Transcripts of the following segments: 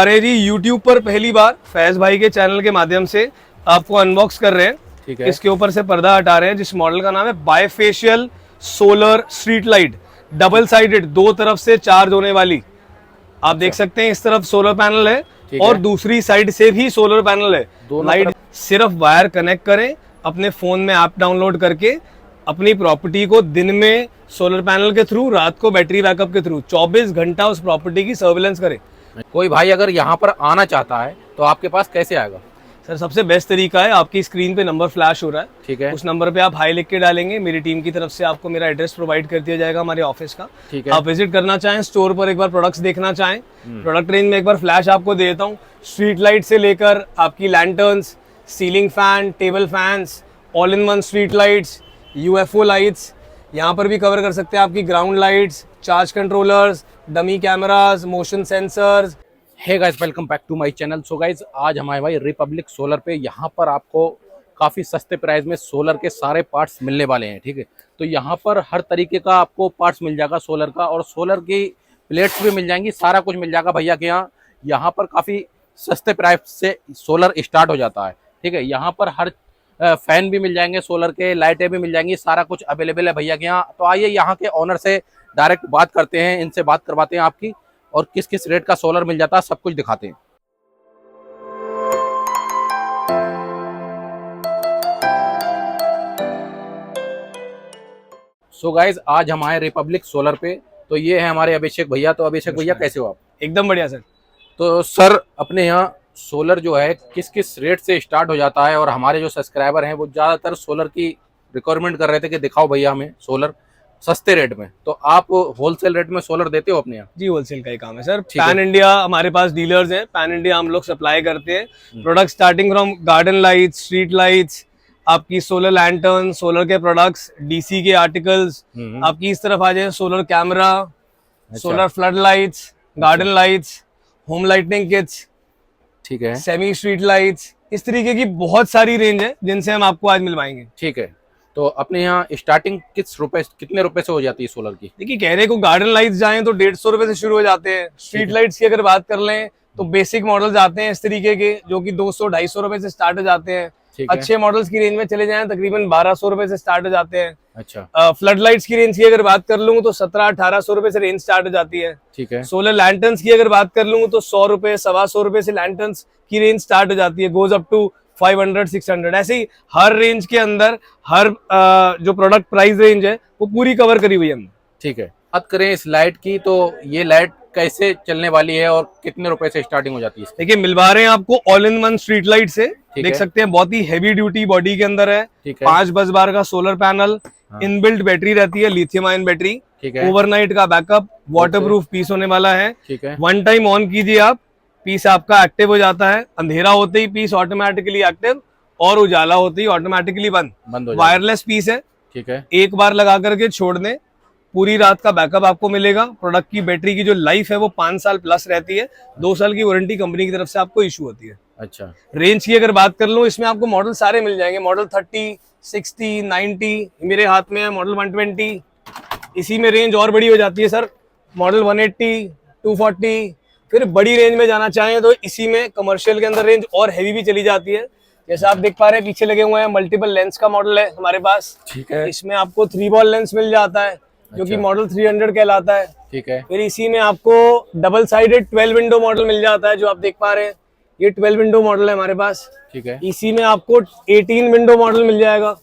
अरे जी YouTube पर पहली बार फैज भाई के चैनल के माध्यम से आपको अनबॉक्स कर रहे हैं। ठीक है। इसके ऊपर से पर्दा हटा रहे हैं, जिस मॉडल का नाम है bifacial solar street light, double sided, दो तरफ से चार्ज होने वाली। आप देख सकते हैं इस तरफ सोलर पैनल है और दूसरी साइड से भी सोलर पैनल है। लाइट सिर्फ वायर कनेक्ट करें, अपने फोन में ऐप डाउनलोड करके अपनी प्रॉपर्टी को दिन में सोलर पैनल के थ्रू, रात को बैटरी बैकअप के थ्रू 24 घंटा उस प्रॉपर्टी की सर्विलेंस करें। कोई भाई अगर यहाँ पर आना चाहता है तो आपके पास कैसे आएगा? सर सबसे बेस्ट तरीका है, आपकी स्क्रीन पे नंबर फ्लैश हो रहा है, ठीक है। उस नंबर पे आप हाई लिख के डालेंगे, मेरी टीम की तरफ से आपको मेरा एड्रेस प्रोवाइड कर दिया जाएगा हमारे ऑफिस का। ठीक है। आप विजिट करना चाहें स्टोर पर, एक बार प्रोडक्ट्स देखना चाहें, प्रोडक्ट रेंज में एक बार फ्लैश आपको दे देता हूँ। स्ट्रीट लाइट से लेकर आपकी lanterns, ceiling fan, table fans, all in one street lights, UFO lights, यहाँ पर भी कवर कर सकते हैं आपकी ground lights, charge controllers, dummy cameras, motion sensors. Hey guys, welcome back to my channel. So guys, आज हमारे भाई रिपब्लिक सोलर पे यहाँ पर आपको काफ़ी सस्ते प्राइस में सोलर के सारे पार्ट्स मिलने वाले हैं। ठीक है, तो यहाँ पर हर तरीके का आपको पार्ट्स मिल जाएगा सोलर का, और सोलर की प्लेट्स भी मिल जाएंगी, सारा कुछ मिल जाएगा भैया के यहाँ। यहाँ पर काफ़ी सस्ते प्राइस से सोलर स्टार्ट हो जाता है। ठीक है, यहाँ पर हर फैन भी मिल जाएंगे सोलर के, लाइटें भी मिल जाएंगी, सारा कुछ अवेलेबल है भैया के यहाँ। तो आइए यहाँ के ऑनर से डायरेक्ट बात करते हैं, इनसे बात करवाते हैं आपकी, और किस किस रेट का सोलर मिल जाता है सब कुछ दिखाते हैं। सो गाइज, आज हम आए रिपब्लिक सोलर पे, तो ये है हमारे अभिषेक भैया। तो अभिषेक भैया कैसे हो आप? एकदम बढ़िया सर। तो सर, अपने यहाँ सोलर जो है किस किस रेट से स्टार्ट हो जाता है, और हमारे जो सब्सक्राइबर हैं वो ज़्यादातर सोलर की रिक्वायरमेंट कर रहे थे कि दिखाओ भैया हमें सोलर सस्ते रेट में, तो आप होलसेल रेट में सोलर देते हो अपने यहाँ? जी, होलसेल का ही काम है सर। पैन इंडिया हमारे पास डीलर्स हैं, पैन इंडिया हम लोग सप्लाई करते हैं product, starting from garden lights, street lights, आपकी सोलर लैंटर्न, सोलर के प्रोडक्ट्स, डीसी के आर्टिकल्स, आपकी इस तरफ आ जाए solar camera, solar flood lights, garden lights, home lightning kits, ठीक है, सेमी स्ट्रीट लाइट्स, इस तरीके की बहुत सारी रेंज है जिनसे हम आपको आज मिलवाएंगे। ठीक है। तो अपने यहाँ स्टार्टिंग कितने रुपए से हो जाती है सोलर की? देखिए, कहने को गार्डन लाइट्स जाएं तो 150 रुपए से शुरू हो जाते हैं। स्ट्रीट लाइट्स की अगर बात कर लें तो बेसिक मॉडल्स आते हैं इस तरीके के, जो कि 200-250 रुपए से स्टार्ट हो जाते हैं। अच्छे मॉडल्स की रेंज में चले जाएं तकरीबन 1200 रुपए से स्टार्ट हो जाते हैं। अच्छा। फ्लड लाइट्स की रेंज की अगर बात कर लूँ तो 1700-1800 रुपए से रेंज स्टार्ट हो जाती है। ठीक है। सोलर लैंटर्न्स की अगर बात कर लूँ तो 100 रुपए, 125 रुपए से लैंटर्न्स की रेंज स्टार्ट हो जाती है, गोज अप टू 500-600। ऐसे ही हर रेंज के अंदर हर जो प्रोडक्ट प्राइस रेंज है वो पूरी कवर करी हुई है हमने। ठीक है। बात करें इस लाइट की, तो ये लाइट कैसे चलने वाली है और कितने रुपए से स्टार्टिंग हो जाती है? देखिए, मिलवा रहे हैं आपको all in one street light से, देख सकते हैं बहुत ही हैवी ड्यूटी बॉडी के अंदर है। 5 बस बार का सोलर पैनल, इनबिल्ट बैटरी रहती है, लिथियम आयन बैटरी, ओवरनाइट का बैकअप, वाटरप्रूफ पीस होने वाला है। ठीक है। वन टाइम ऑन कीजिए आप, पीस आपका एक्टिव हो जाता है, अंधेरा होते ही पीस ऑटोमेटिकली एक्टिव और उजाला होते ही ऑटोमेटिकली बंद हो। वायरलेस पीस है। ठीक है। एक बार लगा करके छोड़ दें, पूरी रात का बैकअप आपको मिलेगा। प्रोडक्ट की बैटरी की जो लाइफ है वो 5 साल प्लस रहती है, 2 साल की वारंटी कंपनी की तरफ से आपको इशू होती है। अच्छा। रेंज की अगर बात कर लूं, इसमें आपको मॉडल सारे मिल जाएंगे, मॉडल 30, 60, 90, मेरे हाथ में है मॉडल 120। इसी में रेंज और बड़ी हो जाती है सर, मॉडल 180, 240। फिर बड़ी रेंज में जाना चाहें तो इसी में कमर्शियल के अंदर रेंज और हैवी भी चली जाती है। जैसे आप देख पा रहे हैं पीछे लगे हुए हैं, मल्टीपल लेंस का मॉडल है हमारे पास। ठीक है। इसमें आपको 3 बॉल लेंस मिल जाता है, जो कि मॉडल 300 कहलाता है। ठीक है। फिर इसी में आपको डबल साइडेड 12 विंडो मॉडल मिल जाता है, जो आप देख पा रहे हैं, ये 12 विंडो मॉडल है हमारे पास। ठीक है। इसी में आपको 18 विंडो मॉडल मिल जाएगा।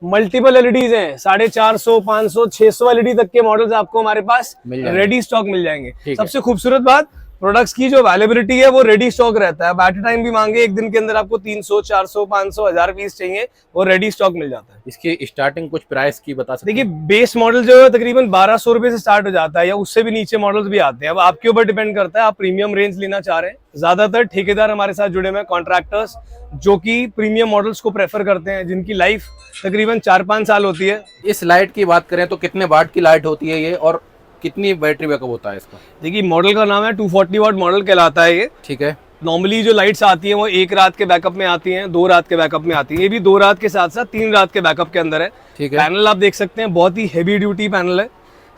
मल्टीपल एलईडीज हैं, 450, 500, 600 एलईडी तक के मॉडल्स आपको हमारे पास रेडी स्टॉक मिल जाएंगे। सबसे खूबसूरत बात, प्रोडक्ट्स की जो अवेलेबिलिटी है वो रेडी स्टॉक रहता है। एट टाइम भी मांगे, एक दिन के अंदर आपको 300, 400, 500, 1000 पीस चाहिए, वो रेडी स्टॉक मिल जाता है। इसकी स्टार्टिंग कुछ प्राइस की बता सकते हैं? देखिए, बेस मॉडल जो है तकरीबन 1200 रुपए से स्टार्ट हो जाता है, या उससे भी नीचे मॉडल्स भी आते हैं। अब आपके ऊपर डिपेंड करता है आप प्रीमियम रेंज लेना चाह रहे हैं। ज्यादातर ठेकेदार हमारे साथ जुड़े हुए हैं, कॉन्ट्रैक्टर्स, जो कि प्रीमियम मॉडल्स को प्रेफर करते हैं, जिनकी लाइफ तकरीबन 4-5 साल होती है। इस लाइट की बात करें तो कितने वाट की लाइट होती है ये, और कितनी बैटरी बैकअप होता है इसका? देखिए, मॉडल का नाम है 240 वाट मॉडल कहलाता है ये। ठीक है। नॉर्मली जो लाइट्स आती हैं वो 1 रात के बैकअप में आती हैं, 2 रात के बैकअप में आती हैं। ये भी 2 रात के साथ साथ 3 रात के बैकअप के अंदर है। ठीक है। पैनल आप देख सकते हैं बहुत ही हेवी ड्यूटी पैनल है,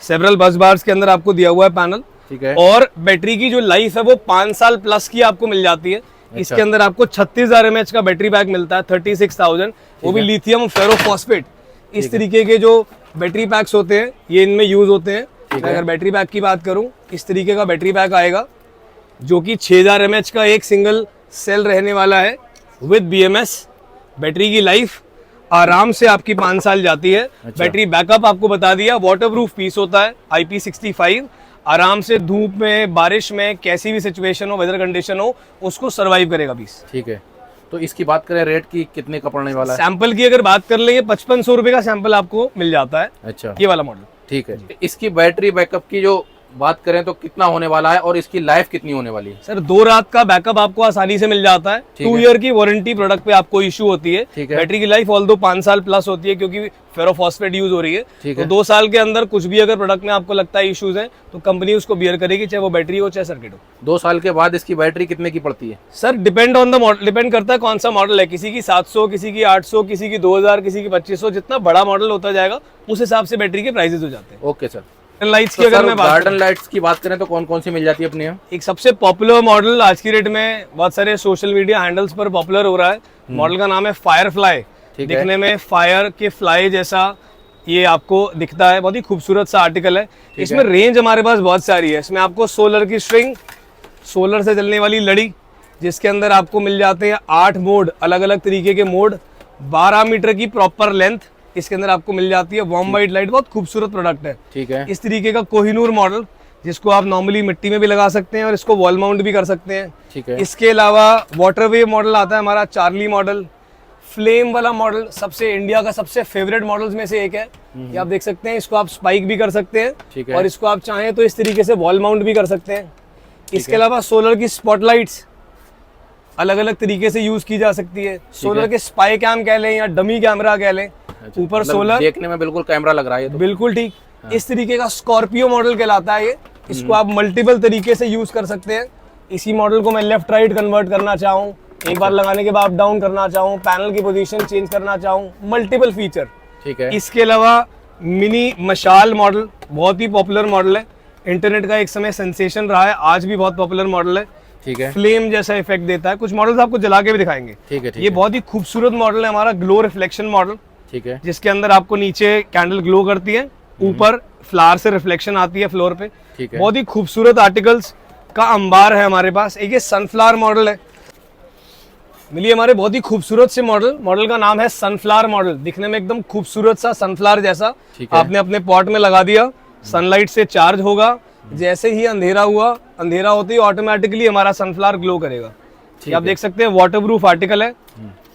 सेवरल बस बार्स के अंदर आपको दिया हुआ है पैनल। ठीक है। और बैटरी की जो लाइफ है वो 5 साल प्लस की आपको मिल जाती है। इसके अंदर आपको 36,000 mAh का बैटरी पैक मिलता है, 36,000, वो भी लिथियम फेरोफॉस्फेट। इस तरीके के जो बैटरी पैक्स होते हैं ये इनमें यूज होते हैं। अगर बैटरी पैक की बात करूं, इस तरीके का बैटरी पैक आएगा जो कि 6000 mAh का एक सिंगल सेल रहने वाला है विद BMS। बैटरी की लाइफ आराम से आपकी 5 साल जाती है। बैटरी बैकअप आपको बता दिया, वाटरप्रूफ पीस होता है, IP65। आराम से धूप में, बारिश में, कैसी भी सिचुएशन हो, वेदर कंडीशन हो, उसको सरवाइव करेगा पीस। ठीक है। तो इसकी बात करें रेट की, कितने का पड़ने वाला है? सैंपल की अगर बात कर लेंगे 5500 रुपए का सैंपल आपको मिल जाता है। अच्छा, ये वाला मॉडल। ठीक है। इसकी बैटरी बैकअप की जो बात करें तो कितना होने वाला है और इसकी लाइफ कितनी होने वाली है? सर 2 रात का बैकअप आपको आसानी से मिल जाता है। 2 ईयर की वारंटी प्रोडक्ट पे आपको इशू होती है। बैटरी की लाइफ ऑल दो 5 साल प्लस होती है क्योंकि फेरोफॉस्फेट यूज हो रही है। तो 2 साल के अंदर कुछ भी अगर प्रोडक्ट में आपको लगता है इश्यूज है तो कंपनी उसको बियर करेगी, चाहे वो बैटरी हो चाहे सर्किट हो। 2 साल के बाद इसकी बैटरी कितने की पड़ती है? Sir depend on the model, depend करता है कौन सा मॉडल है। किसी की 700, किसी की 800, किसी की 2000, किसी की 2500। जितना बड़ा मॉडल होता जाएगा उस हिसाब से बैटरी के प्राइसेस हो जाते हैं। Okay sir. लाइट्स की तो अगर मैं बात गार्डन लाइट्स की बात करें तो कौन कौन सी मिल जाती है अपने यहाँ? एक सबसे पॉपुलर मॉडल आज की डेट में बहुत सारे सोशल मीडिया हैंडल्स पर पॉपुलर हो रहा है। मॉडल का नाम है फायरफ्लाई। दिखने में फायर के फ्लाई जैसा ये आपको दिखता है, बहुत ही खूबसूरत सा आर्टिकल है। इसमें रेंज हमारे पास बहुत सारी है। इसमें आपको सोलर की स्ट्रिंग, सोलर से चलने वाली लड़ी, जिसके अंदर आपको मिल जाते हैं 8 मोड, अलग अलग तरीके के मोड, 12 मीटर की प्रॉपर लेंथ इसके अंदर आपको मिल जाती है। वार्म वाइट लाइट, बहुत खूबसूरत प्रोडक्ट है। ठीक है। इस तरीके का कोहिनूर मॉडल, जिसको आप नॉर्मली मिट्टी में भी लगा सकते हैं और इसको वॉल माउंट भी कर सकते हैं। ठीक है। इसके अलावा वाटर वेव मॉडल आता है हमारा, चार्ली मॉडल। फ्लेम वाला मॉडल सबसे इंडिया का सबसे फेवरेट मॉडल्स में से एक है। ये आप देख सकते हैं, इसको आप स्पाइक भी कर सकते हैं और इसको आप चाहें तो इस तरीके से वॉल माउंट भी कर सकते हैं। इसके अलावा सोलर की स्पॉटलाइट्स अलग अलग तरीके से यूज की जा सकती है। सोलर के स्पाई कैम कह लें या डमी कैमरा कह लें, ऊपर सोलर, देखने में बिल्कुल कैमरा लग रहा है तो। बिल्कुल ठीक। इस तरीके का स्कॉर्पियो मॉडल कहलाता है ये। इसको आप मल्टीपल तरीके से यूज कर सकते हैं। इसी मॉडल को मैं लेफ्ट राइट कन्वर्ट करना चाहूँ, एक बार लगाने के बाद अप डाउन करना चाहूँ, पैनल की पोजीशन चेंज करना चाहूँ, मल्टीपल फीचर। ठीक है। इसके अलावा मिनी मशाल मॉडल बहुत ही पॉपुलर मॉडल है। इंटरनेट का एक समय सेंसेशन रहा है, आज भी बहुत पॉपुलर मॉडल है। ठीक है। फ्लेम जैसा इफेक्ट देता है। कुछ मॉडल्स आपको जला के भी दिखाएंगे। ठीक है। ये बहुत ही खूबसूरत मॉडल है हमारा, ग्लो रिफ्लेक्शन मॉडल। ठीक है। जिसके अंदर आपको नीचे कैंडल ग्लो करती है, ऊपर फ्लावर से रिफ्लेक्शन आती है फ्लोर पे। ठीक है। बहुत ही खूबसूरत आर्टिकल्स का अंबार है हमारे पास। एक ये सनफ्लावर मॉडल है, मिली हमारे बहुत ही खूबसूरत से मॉडल का नाम है सनफ्लावर मॉडल। दिखने में एकदम खूबसूरत सा सनफ्लावर जैसा। आपने अपने पॉट में लगा दिया, सनलाइट से चार्ज होगा, जैसे ही अंधेरा हुआ, अंधेरा होते ही ऑटोमेटिकली हमारा सनफ्लावर ग्लो करेगा। आप देख सकते हैं वाटरप्रूफ आर्टिकल है,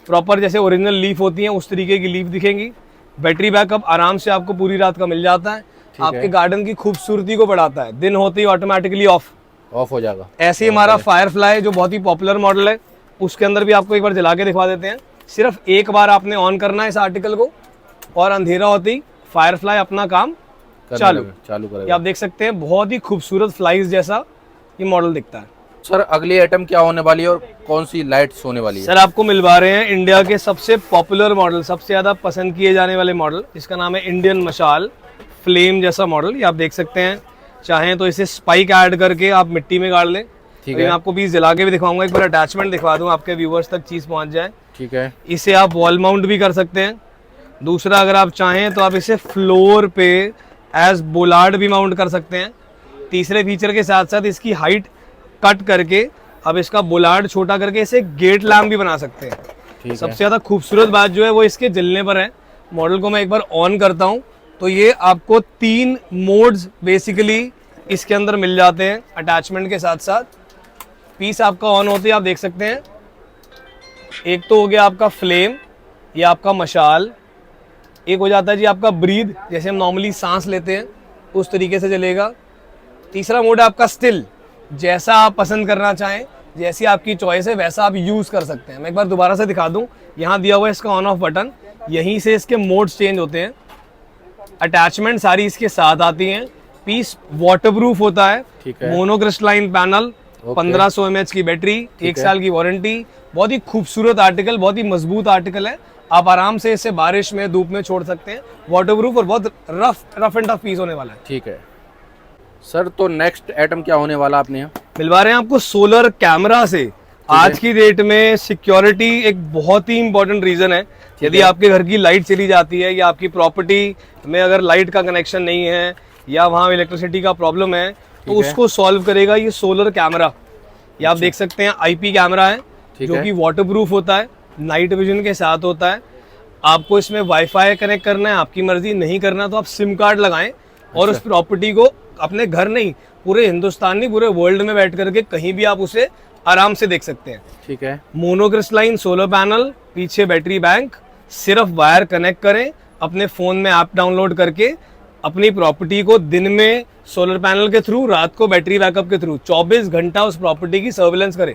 प्रॉपर जैसे ओरिजिनल लीफ होती है उस तरीके की लीफ दिखेंगी। बैटरी बैकअप आराम से आपको पूरी रात का मिल जाता है। आपके गार्डन की खूबसूरती को बढ़ाता है। दिन होते ही ऑटोमेटिकली ऑफ हो जाएगा। ऐसे ही हमारा फायरफ्लाई जो बहुत ही पॉपुलर मॉडल है, उसके अंदर भी आपको एक बार जला के दिखा देते हैं। सिर्फ एक बार आपने ऑन करना है इस आर्टिकल को और अंधेरा होते ही फायरफ्लाई अपना काम चालू करेगा। आप देख सकते हैं बहुत ही खूबसूरत फ्लाइज जैसा ये मॉडल दिखता है। सर अगली आइटम क्या होने वाली है और कौन सी लाइट्स होने वाली है? सर आपको मिलवा रहे हैं इंडिया के सबसे पॉपुलर मॉडल, सबसे ज्यादा पसंद किए जाने वाले मॉडल, जिसका नाम है इंडियन मशाल फ्लेम जैसा मॉडल। ये आप देख सकते हैं, चाहें तो इसे स्पाइक ऐड करके आप मिट्टी में गाड़ लें। ठीक है। मैं आपको पीस जला के भी दिखाऊंगा, एक बार अटैचमेंट दिखा दूं आपके व्यूअर्स तक चीज पहुंच जाए। ठीक है। इसे आप वॉल माउंट भी कर सकते हैं। दूसरा, अगर आप चाहें तो आप इसे फ्लोर पे एज बोलार्ड भी माउंट कर सकते हैं। तीसरे फीचर के साथ साथ इसकी हाइट कट करके अब इसका बोलार्ड छोटा करके इसे गेट लैम्प भी बना सकते हैं। सबसे ज्यादा खूबसूरत बात जो है वो इसके जलने पर है। मॉडल को मैं एक बार ऑन करता हूं तो ये आपको 3 मोड्स बेसिकली इसके अंदर मिल जाते हैं अटैचमेंट के साथ साथ। पीस आपका ऑन होते ही आप देख सकते हैं, एक तो हो गया आपका फ्लेम, ये आपका मशाल। एक हो जाता है जी आपका ब्रीद, जैसे हम नॉर्मली सांस लेते हैं उस तरीके से जलेगा। तीसरा मोड है आपका स्टिल, जैसा आप पसंद करना चाहें, जैसी आपकी चॉइस है वैसा आप यूज कर सकते हैं। मैं एक बार दोबारा से दिखा दूं, यहाँ दिया हुआ है इसका ऑन ऑफ बटन, यहीं से इसके मोड्स चेंज होते हैं। अटैचमेंट सारी इसके साथ आती हैं। पीस वाटरप्रूफ होता है, मोनोक्रिस्टलाइन पैनल, 1500 mAh की बैटरी, 1 साल की वारंटी। बहुत ही खूबसूरत आर्टिकल, बहुत ही मजबूत आर्टिकल है। आप आराम से इसे बारिश में, धूप में छोड़ सकते हैं। वाटरप्रूफ और बहुत रफ एंड टफ पीस होने वाला है। ठीक है। सर तो नेक्स्ट आइटम क्या होने वाला आपने यहाँ? मिलवा रहे हैं आपको सोलर कैमरा से। आज की डेट में सिक्योरिटी एक बहुत ही इंपॉर्टेंट रीजन है। यदि आपके घर की लाइट चली जाती है या आपकी प्रॉपर्टी में अगर लाइट का कनेक्शन नहीं है या वहाँ इलेक्ट्रिसिटी का प्रॉब्लम है तो उसको सॉल्व करेगा ये सोलर कैमरा। ये आप देख सकते हैं आईपी कैमरा है जो कि वाटरप्रूफ होता है, नाइट विजन के साथ होता है। आपको इसमें वाईफाई कनेक्ट करना है, आपकी मर्जी, नहीं करना तो आप सिम कार्ड लगाएं और उस प्रॉपर्टी को अपने घर नहीं पूरे हिंदुस्तान नहीं पूरे वर्ल्ड में बैठ करके कहीं भी आप उसे आराम से देख सकते हैं। ठीक है। मोनोक्रिस्टलाइन सोलर पैनल, पीछे बैटरी बैंक, सिर्फ वायर कनेक्ट करें, अपने फोन में ऐप डाउनलोड करके अपनी प्रॉपर्टी को दिन में सोलर पैनल के थ्रू, रात को बैटरी बैकअप के थ्रू 24 घंटा उस प्रॉपर्टी की सर्विलेंस करें।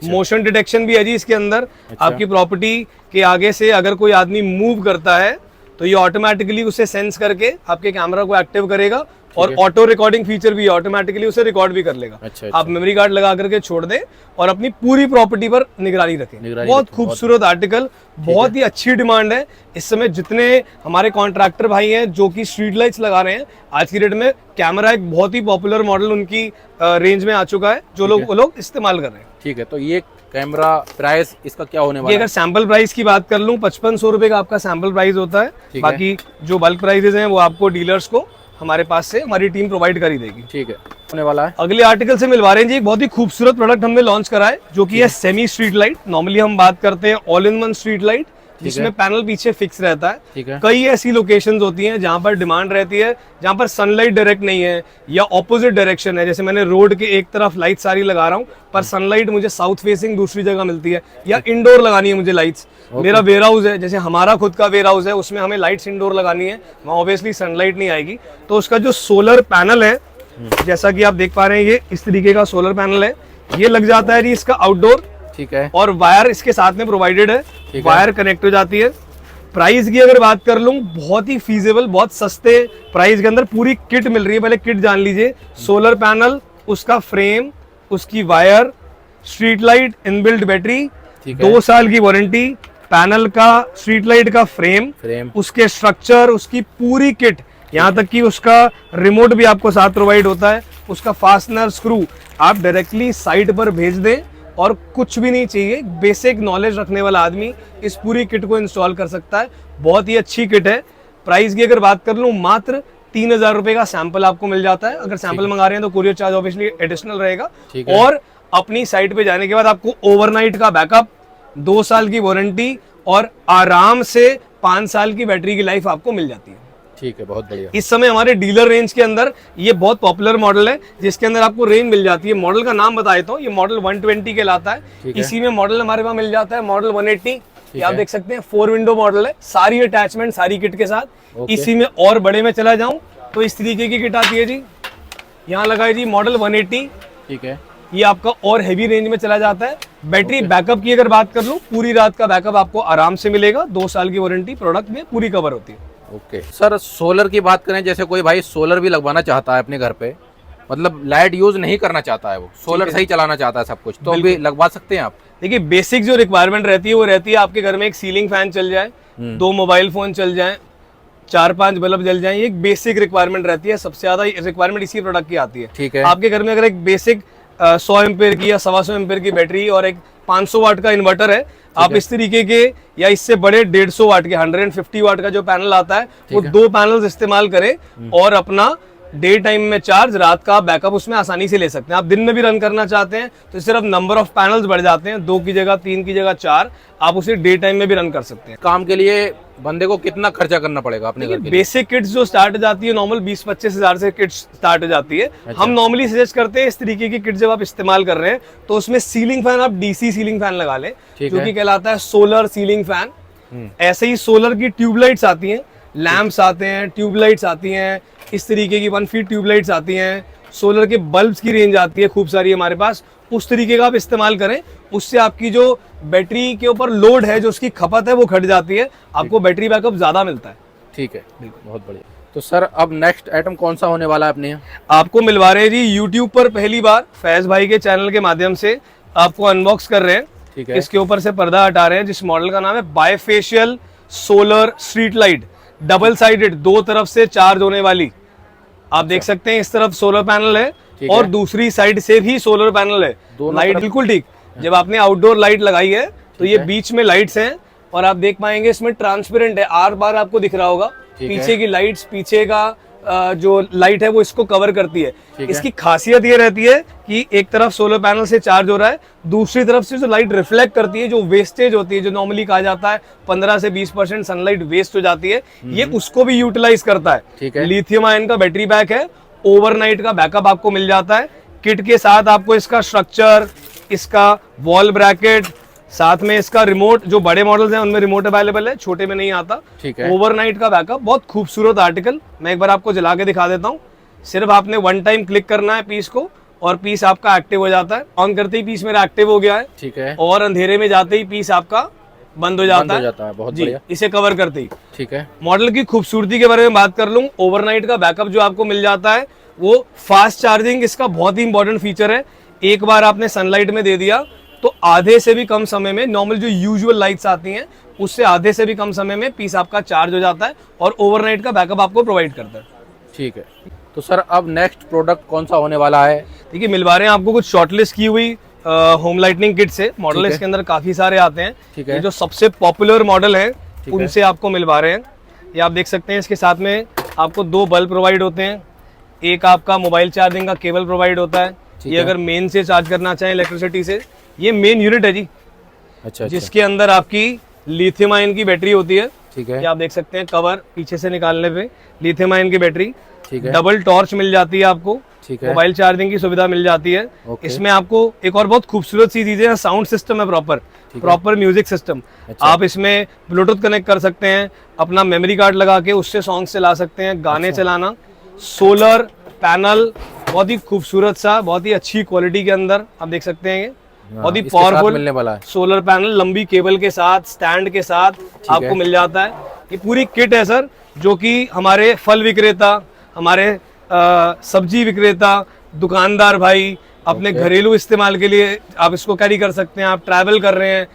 मोशन डिटेक्शन भी है जी इसके अंदर। आपकी प्रॉपर्टी के आगे से अगर कोई आदमी मूव करता है तो ये ऑटोमेटिकली उसे सेंस करके आपके कैमरा को एक्टिव करेगा और ऑटो रिकॉर्डिंग फीचर भी ऑटोमेटिकली उसे रिकॉर्ड भी कर लेगा। आप मेमोरी कार्ड लगा करके छोड़ दें और अपनी पूरी प्रॉपर्टी पर निगरानी रखें। बहुत खूबसूरत आर्टिकल, बहुत ही अच्छी डिमांड है इस समय। जितने हमारे कॉन्ट्रैक्टर भाई हैं जो कि स्ट्रीट लाइट्स लगा रहे हैं, आज की डेट में कैमरा एक बहुत ही पॉपुलर मॉडल उनकी रेंज में आ चुका है जो लोग इस्तेमाल कर रहे हैं। ठीक है, तो ये कैमरा प्राइस इसका क्या होने वाला है? अगर सैंपल प्राइस की बात कर लूं 5500 रुपए का आपका सैंपल प्राइस होता है। बाकी जो बल्क प्राइसेस हैं वो आपको डीलर्स को हमारे पास से हमारी टीम प्रोवाइड कर ही देगी। ठीक है, होने वाला है। अगले आर्टिकल से मिलवा रहे हैं जी एक बहुत ही खूबसूरत प्रोडक्ट हमने लॉन्च करा है जो कि है सेमी स्ट्रीट लाइट। नॉर्मली हम बात करते हैं all in one street light जिसमें पैनल पीछे फिक्स रहता है। ठीक है। कई ऐसी लोकेशंस होती हैं जहां पर डिमांड रहती है, जहां पर सनलाइट डायरेक्ट नहीं है या ऑपोजिट डायरेक्शन है। जैसे मैंने रोड के एक तरफ लाइट सारी लगा रहा हूं पर सनलाइट मुझे साउथ फेसिंग दूसरी जगह मिलती है या इंडोर लगानी है मुझे लाइट्स। मेरा वेयर हाउस है, जैसे हमारा खुद का वेयर हाउस है, उसमें हमें लाइट्स इंडोर लगानी है, वहां ऑब्वियसली सनलाइट नहीं आएगी। तो उसका जो सोलर पैनल है जैसा कि आप देख पा रहे हैं ये इस तरीके का सोलर पैनल है। ये लग जाता है जी इसका आउटडोर। ठीक है। और वायर इसके साथ में प्रोवाइडेड है, वायर कनेक्ट हो जाती है। प्राइस की अगर बात कर लूं बहुत ही फीजेबल, बहुत सस्ते प्राइस के अंदर पूरी किट मिल रही है। पहले किट जान लीजिए। सोलर पैनल, उसका फ्रेम, उसकी wire, street light, inbuilt battery, 2 साल की वारंटी, पैनल का, स्ट्रीट लाइट का फ्रेम, उसके स्ट्रक्चर, उसकी पूरी किट, यहाँ तक कि उसका रिमोट भी आपको साथ प्रोवाइड होता है। उसका फास्टनर, स्क्रू आप डायरेक्टली साइट पर भेज दें और कुछ भी नहीं चाहिए। बेसिक नॉलेज रखने वाला आदमी इस पूरी किट को इंस्टॉल कर सकता है। बहुत ही अच्छी किट है। प्राइस की अगर बात कर लूं मात्र 3000 रुपए का सैंपल आपको मिल जाता है। अगर सैंपल मंगा रहे हैं तो कुरियर चार्ज ऑब्वियसली एडिशनल रहेगा। और अपनी साइट पे जाने के बाद आपको ओवरनाइट का बैकअप, 2 साल की वारंटी और आराम से 5 साल की बैटरी की लाइफ आपको मिल जाती है। ठीक है, बहुत बढ़िया। इस समय हमारे डीलर रेंज के अंदर ये बहुत पॉपुलर मॉडल है जिसके अंदर आपको रेंज मिल जाती है। मॉडल का नाम बता देता हूँ, ये मॉडल 120 के लाता है। इसी में मॉडल हमारे पास मिल जाता है मॉडल 180। ये आप देख सकते हैं 4 विंडो मॉडल है, सारी अटैचमेंट सारी किट के साथ। इसी में और बड़े में चला जाऊं तो इस तरीके की किट आती है जी। यहाँ लगा है जी मॉडल 180। ठीक है। ये आपका और हेवी रेंज में चला जाता है। बैटरी बैकअप की अगर बात कर लूं पूरी रात का बैकअप आपको आराम से मिलेगा। 2 साल की वारंटी प्रोडक्ट में पूरी कवर होती है। ओके सर, सोलर की बात करें, जैसे कोई भाई सोलर भी लगवाना चाहता है अपने घर पे, मतलब लाइट यूज नहीं करना चाहता है, वो सोलर सही चलाना चाहता है सब कुछ, तो भी लगवा सकते हैं आप? देखिए बेसिक जो रिक्वायरमेंट रहती है वो रहती है आपके घर में एक सीलिंग फैन चल जाए, 2 मोबाइल फोन चल जाए, 4-5 बल्ब जल जाए। ये एक बेसिक रिक्वायरमेंट रहती है। सबसे ज्यादा रिक्वायरमेंट इसी प्रोडक्ट की आती है। ठीक है। आपके घर में अगर एक बेसिक 100 एम्पेयर की या 125 एम्पेयर की बैटरी और एक 500 वाट का इन्वर्टर है, आप इस तरीके के या इससे बड़े 150 वाट के 150 वाट का जो पैनल आता है वो 2 पैनल्स इस्तेमाल करें और अपना डे टाइम में चार्ज, रात का बैकअप उसमें आसानी से ले सकते हैं। आप दिन में भी रन करना चाहते हैं तो सिर्फ नंबर ऑफ पैनल्स बढ़ जाते हैं, 2 की जगह 3 की जगह 4, आप उसे डे टाइम में भी रन कर सकते हैं। काम के लिए बंदे को कितना खर्चा करना पड़ेगा अपने घर के लिए? बेसिक किट्स जो स्टार्ट हो जाती है नॉर्मल 20-25 हजार से किट्स स्टार्ट हो जाती है। अच्छा। हम नॉर्मली सजेस्ट करते हैं इस तरीके की किट जब आप इस्तेमाल कर रहे हैं तो उसमें सीलिंग फैन आप डीसी सीलिंग फैन लगा लें जो कि कहलाता है सोलर सीलिंग फैन। ऐसे ही सोलर की ट्यूबलाइट्स आती हैं, लैंप्स आते हैं, ट्यूबलाइट्स आती हैं, इस तरीके की 1 फीट ट्यूबलाइट्स आती हैं, सोलर के बल्ब्स की रेंज आती है खूब सारी हमारे पास। उस तरीके का आप इस्तेमाल करें, उससे आपकी जो बैटरी के ऊपर लोड है, जो उसकी खपत है वो घट जाती है, आपको बैटरी बैकअप ज्यादा मिलता है। ठीक है, बिल्कुल, बहुत बढ़िया। तो सर अब नेक्स्ट आइटम कौन सा होने वाला है अपने यहाँ? आपको मिलवा रहे हैं जी यूट्यूब पर पहली बार फैज भाई के चैनल के माध्यम से आपको अनबॉक्स कर रहे हैं। ठीक है। इसके ऊपर से पर्दा हटा रहे हैं, जिस मॉडल का नाम है bifacial solar street light, double sided, 2 तरफ से चार्ज होने वाली। आप देख सकते हैं इस तरफ सोलर पैनल है ठीक और है। दूसरी साइड से भी सोलर पैनल है। दोनों लाइट तरफ- बिल्कुल ठीक, जब आपने आउटडोर लाइट लगाई है तो ठीक ये है। बीच में लाइट्स हैं और आप देख पाएंगे इसमें ट्रांसपेरेंट है, आर बार आपको दिख रहा होगा। ठीक है। पीछे की लाइट्स, पीछे का जो लाइट है वो इसको कवर करती है। ठीक है। इसकी खासियत ये रहती है कि एक तरफ सोलर पैनल से चार्ज हो रहा है, दूसरी तरफ से जो लाइट रिफ्लेक्ट करती है, जो वेस्टेज होती है, जो नॉर्मली कहा जाता है 15 से 20% सनलाइट वेस्ट हो जाती है, ये उसको भी यूटिलाइज करता है। ठीक है। लिथियम आयन का बैटरी बैक है, ओवरनाइट का बैकअप आपको मिल जाता है। किट के साथ आपको इसका स्ट्रक्चर, इसका वॉल ब्रैकेट, साथ में इसका रिमोट, जो बड़े मॉडल्स हैं उनमें रिमोट अवेलेबल है, छोटे में नहीं आता। ठीक है। ओवरनाइट का बैकअप, बहुत खूबसूरत आर्टिकल। मैं एक बार आपको जला के दिखा देता हूँ। सिर्फ आपने वन टाइम क्लिक करना है पीस को और पीस आपका एक्टिव हो जाता है। ऑन करते ही पीस मेरा एक्टिव हो गया है ठीक है। और अंधेरे में जाते ही पीस आपका बंद हो जाता है। बहुत जी, बढ़िया। इसे कवर करते ही। ठीक है। मॉडल की खूबसूरती के बारे में बात कर लूं, ओवरनाइट का बैकअप जो आपको मिल जाता है वो फास्ट चार्जिंग इसका बहुत ही इंपॉर्टेंट फीचर है। एक बार आपने सनलाइट में दे दिया तो आधे से भी कम समय में, नॉर्मल जो यूजुअल लाइट्स आती हैं उससे आधे से भी कम समय में पीस आपका चार्ज हो जाता है और ओवरनाइट का बैकअप आपको प्रोवाइड करता है। ठीक है। तो सर अब नेक्स्ट प्रोडक्ट कौन सा होने वाला है? देखिए, मिलवा रहे हैं आपको कुछ शॉर्टलिस्ट की हुई होम लाइटनिंग किट से। मॉडल ठीक है। इसके अंदर काफी सारे आते हैं। ठीक है। ये जो सबसे पॉपुलर मॉडल है ठीक है। उनसे आपको मिलवा रहे हैं। ये आप देख सकते हैं, इसके साथ में आपको 2 बल्ब प्रोवाइड होते हैं। एक आपका मोबाइल चार्जिंग का केबल प्रोवाइड होता है। ठीक ये है। अगर मेन से चार्ज करना चाहें इलेक्ट्रिसिटी से, ये मेन यूनिट है जी, अच्छा। जिसके अंदर आपकी लिथियम आयन की बैटरी होती है। ठीक ये है। आप देख सकते हैं कवर पीछे से निकालने पे लिथियम आयन की बैटरी। ठीक है। डबल टॉर्च मिल जाती है आपको। ठीक है। मोबाइल चार्जिंग की सुविधा मिल जाती है। ओके। इसमें आपको एक और बहुत खूबसूरत सी चीज है, साउंड सिस्टम है प्रॉपर म्यूजिक सिस्टम। अच्छा। आप इसमें ब्लूटूथ कनेक्ट कर सकते हैं, अपना मेमोरी कार्ड लगा के उससे सॉन्ग चला सकते हैं, गाने चलाना। सोलर पैनल बहुत ही खूबसूरत सा, बहुत ही अच्छी क्वालिटी के अंदर आप देख सकते हैं। ये बहुत ही इसके साथ पावरफुल मिलने वाला है। सोलर पैनल, लंबी केबल के साथ, स्टैंड के साथ आपको मिल जाता है। ये पूरी किट है सर, जो कि हमारे फल विक्रेता, हमारे सब्जी विक्रेता, दुकानदार भाई अपने घरेलू इस्तेमाल के लिए आप इसको कैरी कर सकते हैं। आप ट्रैवल कर रहे हैं,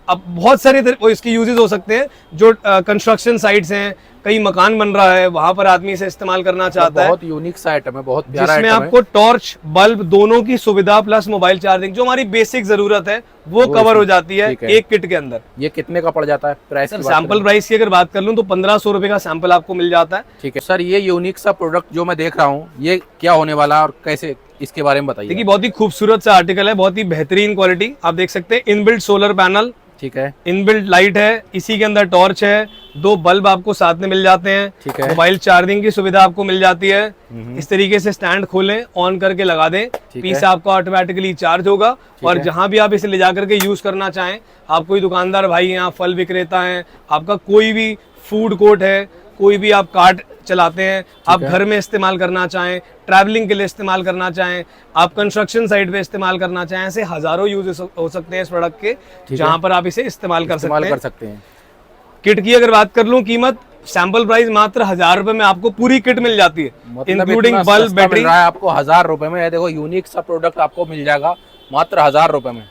अब बहुत सारे इसके यूजेस हो सकते हैं। जो कंस्ट्रक्शन साइट्स हैं, कहीं मकान बन रहा है, वहां पर आदमी इसे इस्तेमाल करना चाहता है। बहुत यूनिक सा आइटम है, बहुत प्यारा जिसमें आइटम है। आपको टॉर्च, बल्ब दोनों की सुविधा प्लस मोबाइल चार्जिंग, जो हमारी बेसिक जरूरत है वो कवर हो जाती है ठीक है। एक किट के अंदर। ये कितने का पड़ जाता है? प्राइस सर सैंपल प्राइस की अगर बात कर लूं तो 1500 रुपए का सैंपल आपको मिल जाता है। ठीक है। सर ये यूनिक सा प्रोडक्ट जो मैं देख रहा हूँ, ये क्या होने वाला है और कैसे, इसके बारे में बताइए। देखिए, बहुत ही खूबसूरत सा आर्टिकल है, बहुत ही बेहतरीन क्वालिटी। आप देख सकते हैं इनबिल्ट सोलर पैनल, ठीक है। इनबिल्ट लाइट है, इसी के अंदर टॉर्च है, 2 बल्ब आपको साथ में मिल जाते हैं। ठीक है। मोबाइल चार्जिंग की सुविधा आपको मिल जाती है। इस तरीके से स्टैंड खोलें, ऑन करके लगा दें, पीस आपका ऑटोमेटिकली चार्ज होगा। और जहां भी आप इसे ले जाकर के यूज करना चाहें, आप कोई दुकानदार भाई हैं, आप फल विक्रेता हैं, आपका कोई भी फूड कोर्ट है, कोई भी आप कार्ट चलाते हैं, आप घर में इस्तेमाल करना चाहें, ट्रैवलिंग के लिए इस्तेमाल करना चाहें, आप कंस्ट्रक्शन साइट पे इस्तेमाल करना चाहें, ऐसे हजारों यूज हो सकते हैं इस प्रोडक्ट के, जहां पर आप इसे इस्तेमाल कर सकते हैं। किट की अगर बात कर लूं, कीमत सैंपल प्राइस मात्र 1000 रुपए में आपको पूरी किट मिल जाती है, इंक्लूडिंग बल्ब, बैटरी। आपको 1000 रुपए में, देखो यूनिक सा प्रोडक्ट आपको मिल जाएगा मात्र 1000 रुपए में।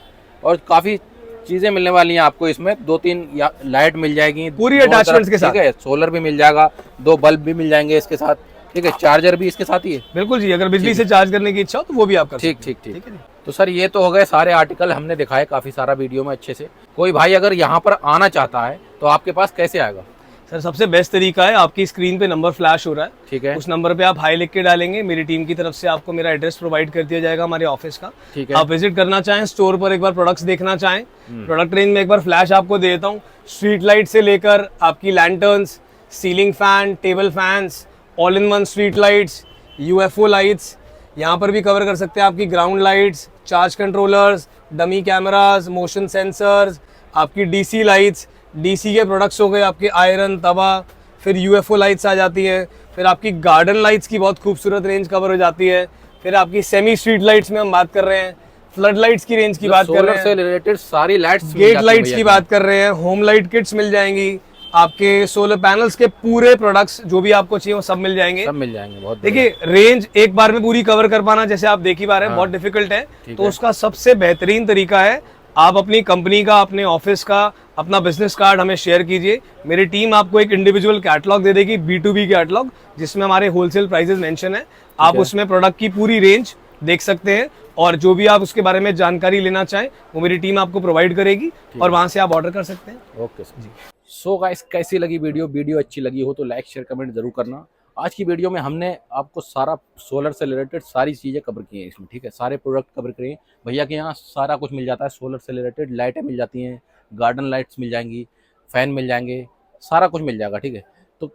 और काफी चीजें मिलने वाली हैं आपको इसमें। 2-3 लाइट मिल जाएगी पूरी अटैचमेंट्स के साथ। ठीक है। सोलर भी मिल जाएगा, 2 बल्ब भी मिल जाएंगे इसके साथ। ठीक है। चार्जर भी इसके साथ ही है। बिल्कुल जी, अगर बिजली से चार्ज करने की इच्छा हो तो वो भी आप कर सकते हैं। ठीक है जी। तो सर ये तो हो गए सारे आर्टिकल, हमने दिखाए काफी सारा वीडियो में अच्छे से। कोई भाई अगर यहाँ पर आना चाहता है तो आपके पास कैसे आएगा? सर सबसे बेस्ट तरीका है, आपकी स्क्रीन पे नंबर फ्लैश हो रहा है, ठीक है। उस नंबर पे आप हाई लिख के डालेंगे, मेरी टीम की तरफ से आपको मेरा एड्रेस प्रोवाइड कर दिया जाएगा हमारे ऑफिस का। ठीक है। आप विजिट करना चाहें स्टोर पर, एक बार प्रोडक्ट्स देखना चाहें, प्रोडक्ट रेंज में एक बार फ्लैश आपको दे देता हूँ। स्ट्रीट लाइट से लेकर आपकी lanterns, ceiling fan, table fans, all in one street lights, UFO lights, यहाँ पर भी कवर कर सकते हैं आपकी ground lights, charge controllers, dummy cameras, motion sensors, आपकी डीसी लाइट्स, डीसी के प्रोडक्ट्स हो गए आपके आयरन तवा, फिर यूएफओ लाइट्स आ जाती है, फिर आपकी गार्डन लाइट्स की बहुत खूबसूरत रेंज कवर हो जाती है, फिर आपकी सेमी स्ट्रीट लाइट्स में हम बात कर रहे हैं, फ्लड लाइट्स की रेंज की बात कर रहे हैं, से रिलेटेड सारी लाइट्स, गेट लाइट्स की बात कर रहे हैं, होम लाइट किट्स मिल जाएंगी, आपके सोलर पैनल्स के पूरे प्रोडक्ट्स जो भी आपको चाहिए वो सब मिल जाएंगे। सब मिल जाएंगे। बहुत देखिए, रेंज एक बार में पूरी कवर कर पाना, जैसे आप देख ही पा रहे हैं, बहुत डिफिकल्ट है। तो उसका सबसे बेहतरीन तरीका है, आप अपनी कंपनी का, अपने ऑफिस का, अपना बिजनेस कार्ड हमें शेयर कीजिए। मेरी टीम आपको एक इंडिविजुअल कैटलॉग दे देगी, B2B कैटलॉग, जिसमें हमारे होलसेल प्राइसेस मेंशन है। आप उसमें प्रोडक्ट की पूरी रेंज देख सकते हैं और जो भी आप उसके बारे में जानकारी लेना चाहें वो मेरी टीम आपको प्रोवाइड करेगी और वहां से आप ऑर्डर कर सकते हैं। ओके जी। सो गाइस, कैसी लगी वीडियो अच्छी लगी हो तो लाइक शेयर कमेंट जरूर करना। आज की वीडियो में हमने आपको सारा सोलर से रिलेटेड सारी चीज़ें कवर की हैं इसमें, ठीक है। सारे प्रोडक्ट कवर किए हैं। भैया के यहाँ सारा कुछ मिल जाता है सोलर से रिलेटेड। लाइटें मिल जाती हैं, गार्डन लाइट्स मिल जाएंगी, फ़ैन मिल जाएंगे, सारा कुछ मिल जाएगा, ठीक है। तो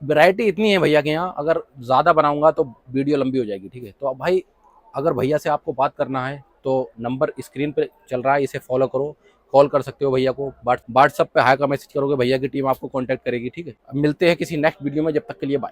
वैरायटी इतनी है भैया के यहाँ, अगर ज़्यादा बनाऊँगा तो वीडियो लंबी हो जाएगी, ठीक है। तो अब भाई अगर भैया से आपको बात करना है तो नंबर स्क्रीन पे चल रहा है, इसे फॉलो करो, कॉल कर सकते हो भैया को, व्हाट्सएप पे हाई का मैसेज करोगे, भैया की टीम आपको कांटेक्ट करेगी, ठीक है। अब मिलते हैं किसी नेक्स्ट वीडियो में, जब तक के लिए बाय।